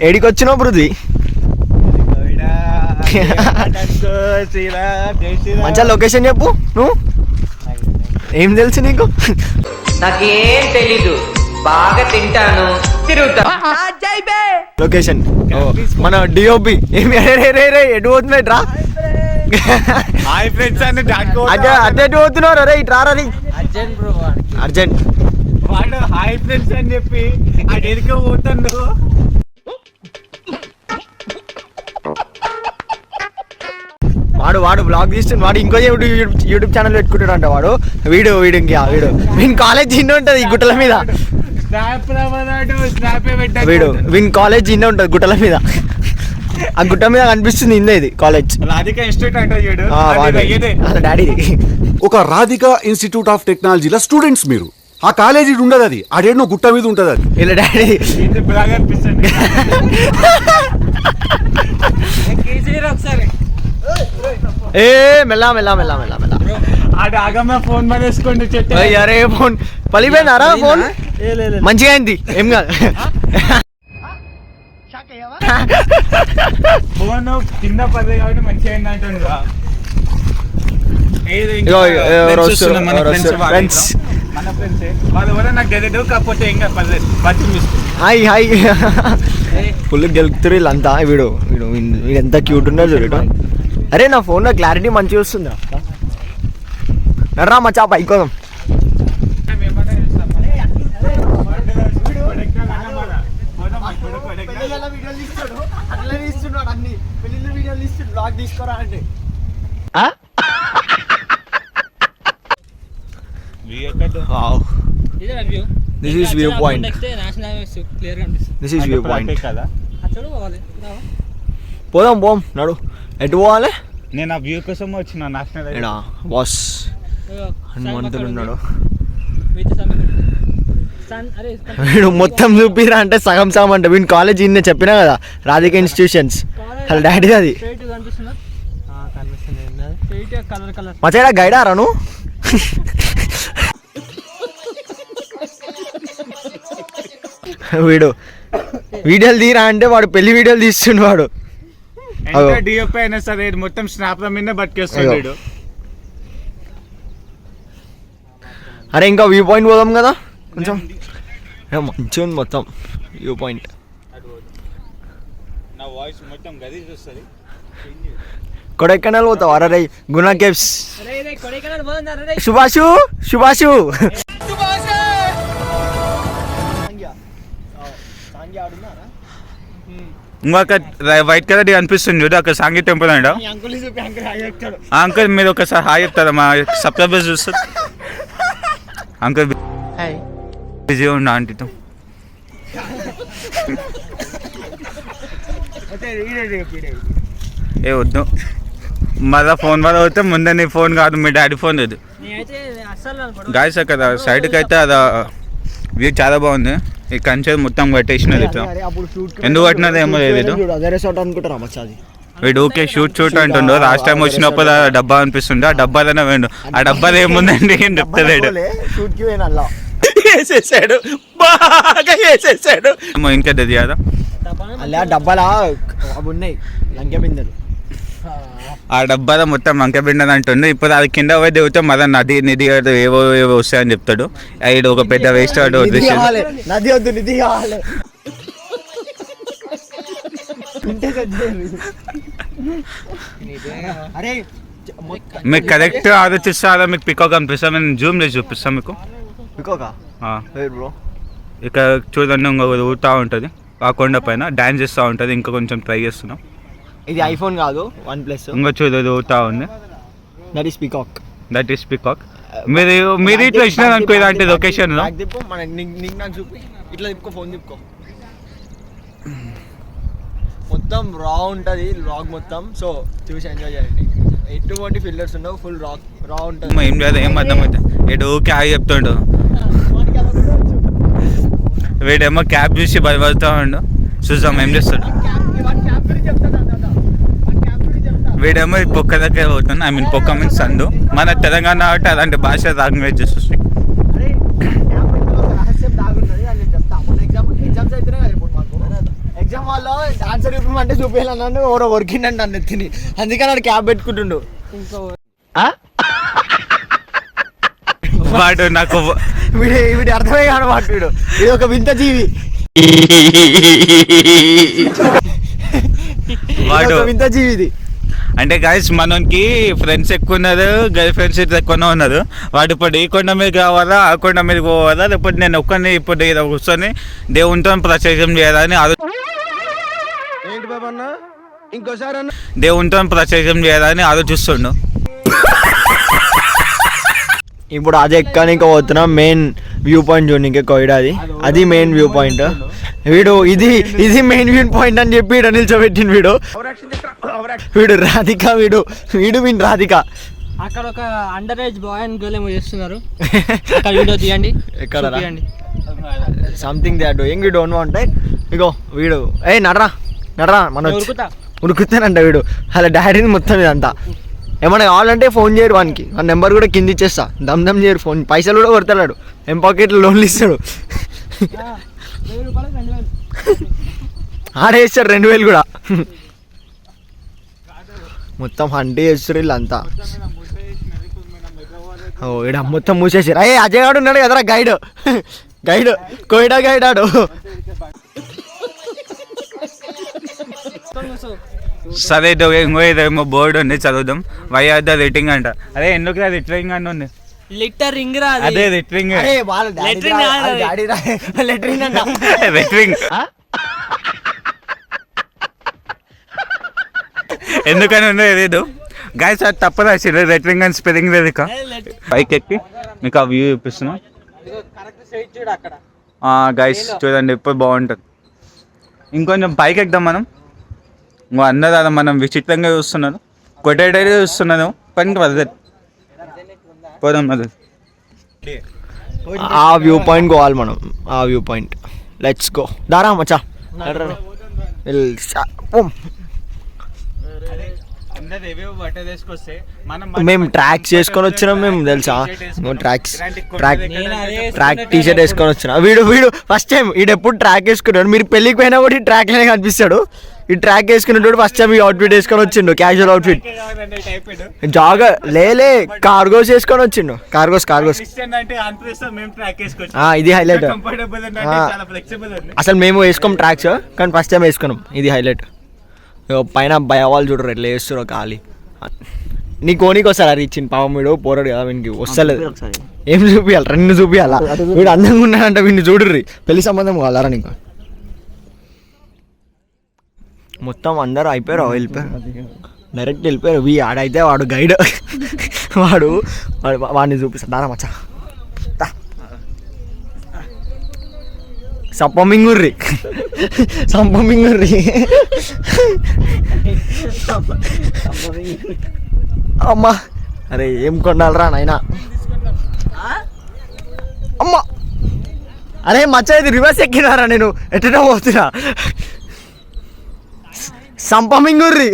ఏడికి వచ్చినావు పృథ్వీ? మంచిగా లొకేషన్ చెప్పు. నువ్వు ఏం తెలుసు నీకు? నాకేం తెలీదు, బాగా తింటాను, తిరుగుతా. లొకేషన్ మన డిఓపి. ఏమి ఎటు పోతున్నాయి రా? అదే ఎటు పోతున్నారు? అరే ఇటు రారా. అర్జెంట్ వాడు హాయ్ ఫ్రెండ్స్ అని చెప్పి అడిగితే పోతాడు. వాడు బ్లాగ్ తీస్తుంది. వాడు ఇంకో యూట్యూబ్ ఛానల్ పెట్టుకుంటాడు అంట. వీడు వీన్ కాలేజ్ ఇన్న ఉంటది ఈ గుట్టల మీద. వీన్ కాలేజ్ ఇన్న ఉంటది గుట్టల మీద. ఆ గుట్ట మీద కనిపిస్తుంది ఇందే ఇది కాలేజ్. డాడీ ఒక రాధిక ఇన్స్టిట్యూట్ ఆఫ్ టెక్నాలజీలో స్టూడెంట్స్ మీరు. ఆ కాలేజీ ఉండదు, అది ఆడేనో గుట్ట మీద ఉంటది. అది ఇలా డాడీ ఏ మెల్లా ఫోన్ పడేసుకోండి. అరే ఫోన్ పలిపోయిందారా? ఫోన్ మంచిగా అయింది, ఏం కాదు. ఫోన్ కింద పడదు కాబట్టి మంచిగా అయింది అంటుండ్రా. మన ఫ్రెండ్స్ వాళ్ళు కూడా నాకు తెలియదు, కాకపోతే ఇంకా హాయ్ ఫుల్ గెలుపుతారు వీళ్ళంతా. వీడు ఎంత క్యూట్ ఉన్నాడు చూడటం. అరే నా ఫోన్లో క్లారిటీ మంచిగా వస్తుందా? నడరా మచ్చా పైకోదాం. This is viewpoint. పోదాం నడు. ఎటు పోవాలి? నేను ఆ వ్యూ కోసం వచ్చిన నేషనల్ బాస్ హనుమంతులు ఉన్నాడు. వీడు మొత్తం చూపిరా అంటే సగం అంట. వీడి కాలేజ్ ఇన్నే చెప్పినా కదా, రాధిక ఇన్స్టిట్యూషన్స్. అసలు డాడీ అది మచ్చా గైడ్ ఆరాను. వీడు వీడియోలు తీరా అంటే వాడు పెళ్లి వీడియోలు తీస్తుండు. డిఓపి అయినా సరే మొత్తం స్నాప్ మీద బతికేస్తాడు. అరే ఇంకా వ్యూ పాయింట్ పోదాం కదా, కొంచెం మంచిగా ఉంది మొత్తం వ్యూ పాయింట్. కొడైకెనాల్ పోతావు? అరే గునా కేవ్స్. సుభాషు ఇంకొక వైట్ కలర్ అనిపిస్తుంది చూడు, అక్కడ సాంఘీ టెంపుల్ అంట. అంకుల్ మీరు ఒకసారి హాయ్ చెప్తారా? మా సబ్స్క్రైబర్స్ చూస్తారు. అంకుల్ బిజీ ఉండ ఆంటీతో. ఏ వద్దు, మళ్ళా ఫోన్ వల్ల అవుతే ముందే నీ ఫోన్ కాదు, మీ డాడీ ఫోన్ లేదు. గాయస్ అక్కడ సైడ్కి అయితే అది వ్యూ చాలా బాగుంది. ఈ కంచె మొత్తం కట్టేసినది. ఎందుకు కట్టినది ఏమో లేదు. వీడు ఓకే షూట్ అంటుండో. లాస్ట్ టైం వచ్చినప్పుడు ఆ డబ్బా అనిపిస్తుండే, ఆ డబ్బాలోనే వేయండు. ఆ డబ్బాలో ఏముందండి ఏం చెప్తలేడు. వేసేసాడు, బాగా వేసేసాడు. ఇంకా తెలియదా డబ్బాలా ఉన్నాయి లంకె బిందెలు. ఆ డబ్బాలో మొత్తం లంకె బిందెలు అంటుండే. ఇప్పుడు అది కింద పోయి దిగుతే మళ్ళీ నది నిధి ఏవో వస్తాయని చెప్తాడు. ఐదు ఒక పెద్ద వేస్ట్ నది వద్దు, నిధి కావాలి. మీకు కరెక్ట్ ఆలోచిస్తారా? మీకు పికాక్ అనిపిస్తా, నేను జూమ్ చేసి చూపిస్తాను మీకు. ఇక చూడండి, ఇంకొక ఊరుతూ ఉంటుంది ఆ కొండ పైన, డాన్స్ చేస్తూ ఉంటుంది. ఇంకా కొంచెం ట్రై చేస్తున్నాం. ఇది ఐఫోన్ కాదు, OnePlus. ఇంకా చూడదు ఊరుతూ ఉంది. That is peacock. మీరు ఇట్లా వచ్చినారు అనుకో ఇలాంటి లొకేషన్ లో. ఇట్లా తిప్పుకో, ఫోన్ తిప్పుకో. మొత్తం రా ఉంటుంది వ్లాగ్ మొత్తం. సో చూసి ఎంజాయ్ చేయండి. ఎటువంటి ఫిల్టర్స్ ఉండవు, ఫుల్ రా ఉంటుంది. ఏం లేదు, ఏం అర్థమైతే ఇటు ఓకే ఆగి చెప్తాడు. వీడేమో క్యాబ్ చూసి భయపడుతూ ఉండు. చూద్దాం ఏం చేస్తాడు. వీడేమో ఈ పొక్క దగ్గర పోతుంది. ఐ మీన్ పొక్క మీన్స్ సందు. మన తెలంగాణ కాబట్టి అలాంటి భాష లాంగ్వేజెస్ వస్తాయి. సినిమాలో డాన్సర్ చూపించమంటే చూపించాలన్నాడు ఎవరో కొరికిండంట అన్న తిని, అందుకని వాడు క్యాబ్ పెట్టుకుంటుండు. వాడు నాకు వీడి అర్థమే కాదు వాడు, వీడు ఇది ఒక వింత జీవి, వాడు వింత జీవి ఇది. అంటే గైస్ మనకి ఫ్రెండ్స్ ఎక్కువ ఉన్నారు, గర్ల్ ఫ్రెండ్స్ ఎక్కువనే ఉన్నారు. వాడు ఇప్పుడు ఈ కొండ మీద కావాలా ఆ కొండ మీద పోవాలా, లేకపోతే నేను ఒక్కరిని ఇప్పుడు ఇలా కూర్చొని దేవునితో ప్రత్యేకం చేయాలని దేవునితో ప్రత్యేకం చేయాలని ఆలోచిస్తుండు. ఇప్పుడు అది ఎక్కడానికి పోతున్నాం, మెయిన్ వ్యూ పాయింట్ చూడడానికి కొయిడాది, అది మెయిన్ వ్యూ పాయింట్. వీడు ఇది మెయిన్ వ్యూ పాయింట్ అని చెప్పి వీడు నిల్చోబెట్టిండు. వీడు రాధిక, వీడు రాధిక. అక్కడ ఒక under age boy and girl ఏమో చేస్తున్నారు, అక్కడ వీడియో తీయండి. ఎక్కడ something they are doing, we don't want right. ఇగో వీడు నడరా మన ఉరుకుతానంట వీడు, అలా డాడీని మొత్తం ఇదంతా. ఏమన్నా కావాలంటే ఫోన్ చేయరు వానికి, ఆ నెంబర్ కూడా కింద ఇచ్చేస్తా, దమ్ చేయరు ఫోన్, పైసలు కూడా కొడతాడు, ఎం పాకెట్లో లోన్లు ఇస్తాడు, ఆడేస్తాడు 2000 కూడా. మొత్తం హంటే చేస్తారు వీళ్ళంతా. ఈడ మొత్తం మూసేసారు. అజయ్ గాడు ఉన్నాడు కదరా గైడ్ కోయిడా గైడ్ ఆడు. సరే ఏమో బోర్డు ఉంది చదువుదాం. వై ఆర్ ద రేటింగ్ అంట. అదే ఎందుకు రిటరింగ్ అని ఉంది, లిటర్ రింగ్ రా, అదే రిటరింగ్ రిటరింగ్. ఎందుకని ఉందో తెలియదు గైస్, అది తప్పదు అసలు రిటరింగ్ అని స్పెల్లింగ్ లేదు. ఇక పైకి ఎక్కి మీకు ఆ వ్యూ చూపిస్తున్నా గైస్, చూడండి ఇప్పుడు బాగుంటుంది. ఇంకొంచెం పైకి ఎక్కుదాం మనం. అందరూ అలా మనం విచిత్రంగా చూస్తున్నారు, కొట్టేటైతే చూస్తున్నాను, కానీ వదలదు. పోదాం అది ఆ వ్యూ పాయింట్ పోవాలి మనం, ఆ వ్యూ పాయింట్. Let's go. దారా మచ్చా, మేము ట్రాక్స్ వేసుకొని వచ్చినాం, మేము తెలుసా ట్రాక్ టీషర్ట్ వేసుకొని వచ్చినా. వీడు ఫస్ట్ టైం ఎప్పుడు ట్రాక్ వేసుకున్నాడు. మీరు పెళ్ళికి పోయినా కూడా ఈ ట్రాక్ లోనే కనిపిస్తాడు. ఈ ట్రాక్ వేసుకునేటప్పుడు ఫస్ట్ టైం ఈ అవుట్ఫిట్ వేసుకొని వచ్చిండు, క్యాజువల్ అవుట్ఫిట్. జాగర్ లేలే కార్గోస్ వేసుకొని వచ్చిండు, కార్గోస్. ఇది హైలైట్. అసలు మేము వేసుకోం ట్రాక్స్, కానీ ఫస్ట్ టైం వేసుకున్నాం, ఇది హైలైట్. పైన భయవాళ్ళు చూడరు ఎట్లా వేస్తారు ఖాళీ. నీ కోనికి వస్తారు అది ఇచ్చింది పాపం, వీడు పోరాడు కదా, వీనికి వస్తలేదు. ఏం చూపించాలి, 2 చూపించాలా. వీడు అందంగా ఉన్నాడంట, వీడిని చూడుర్రి. పెళ్లి సంబంధం కావాలరా నీకు. మొత్తం అందరూ అయిపోయారు, డైరెక్ట్ వెళ్ళిపోయారు. ఆడైతే వాడు గైడ్, వాడిని చూపిస్తాడు. దారా మచ్చా సంపమింగుర్రి అమ్మా. అరే ఏం కొండాలరా నాయనా. అమ్మా అరే మచ్చా, ఇది రివర్స్ ఎక్కినారా, నేను ఎట్టో పోతున్నా. సంపమింగుర్రి.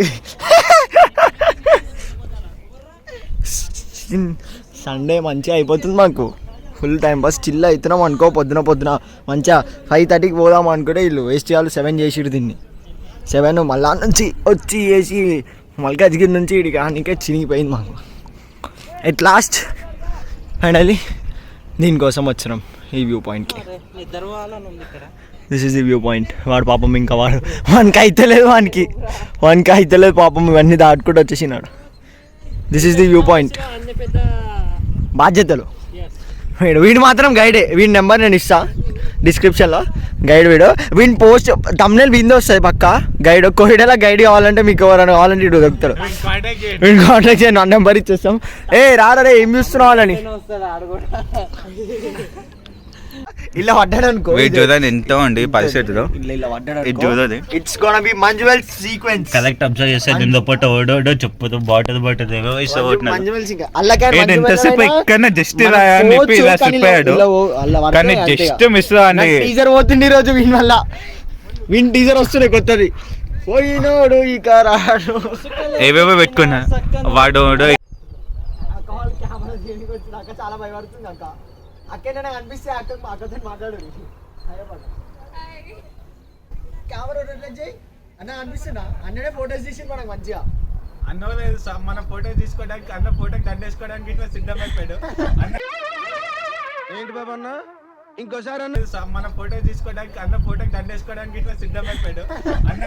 సండే మంచిగా అయిపోతుంది మాకు, ఫుల్ టైం పాస్ చిల్ అవుతున్నాం అనుకో. పొద్దున మంచిగా 5:30కి పోదాం అనుకుంటే వీళ్ళు వేస్ట్ చేయాలి. 7 చేసిడు దీన్ని. 7 మళ్ళా నుంచి వచ్చి వేసి మల్కాజ్గిరి నుంచి ఇడికి ఆనికే చినిగిపోయింది మాకు. ఎట్ లాస్ట్ ఫైనలీ దీనికోసం వచ్చినాం ఈ వ్యూ పాయింట్కి. This is the view point. వాడు పాపం ఇంకా వానికి అయితే లేదు పాపం, ఇవన్నీ దాటుకుంటూ వచ్చేసినాడు. This is the view point. బాధ్యతలు. వీడు మాత్రం గైడే. వీడి నెంబర్ నేను ఇస్తా డిస్క్రిప్షన్లో, గైడ్ వీడిని పోస్ట్ తమ్నేల్ బిందు వస్తుంది పక్క. గైడ్ కోహిడలా గైడ్ కావాలంటే మీకు ఎవరైనా కావాలంటే ఇటు దొరుకుతారు. వీడిని కాంటాక్ట్ చేయండి, నా నెంబర్ ఇచ్చేస్తాం. రారే ఏం చూస్తున్నావు వాళ్ళని ఇలా పడ్డాడు అనుకో. ఎంతో అండి పరిస్థితిలో ఇట్స్ గోనా బి మంజువెల్ సీక్వెన్స్. కరెక్ట్ అబ్జర్వ్ చేస్తే దీనిలో పాటు ఓడోడో చెప్పుతూ బాటది మంజువెల్ సింగ్ అల్లకాయ ఎంతసేపు ఎక్కడ జస్ట్ అని చెప్పి ఇలా చెప్పాడు, కానీ జస్ట్ మిస్ అని టీజర్ పోతుంది ఈ రోజు. వీన్ టీజర్ వస్తున్నాయి కొత్తది. పోయినోడు ఇక రాడు ఏవేవో పెట్టుకున్నా వాడు. చాలా భయపడుతుంది అక్క. అక్కడ కనిపిస్తే అక్కతో మాట్లాడు. కెమెరా రిలీజ్ చేయి అన్న అనిపిస్తున్నా అన్ననే ఫోటోస్ తీసి మనకు మంచిగా అన్న లేదు మన ఫోటో తీసుకోవడానికి అన్న ఫోటోకి దండేసుకోవడానికి ఇట్లా సిద్ధమైపోయాడు ఏంటి బాబు అన్న ఇంకోసారి మన ఫోటో తీసుకోవడానికి అన్న ఫోటోకి దండేసుకోవడానికి ఇట్లా సిద్ధమైపోయాడు అన్న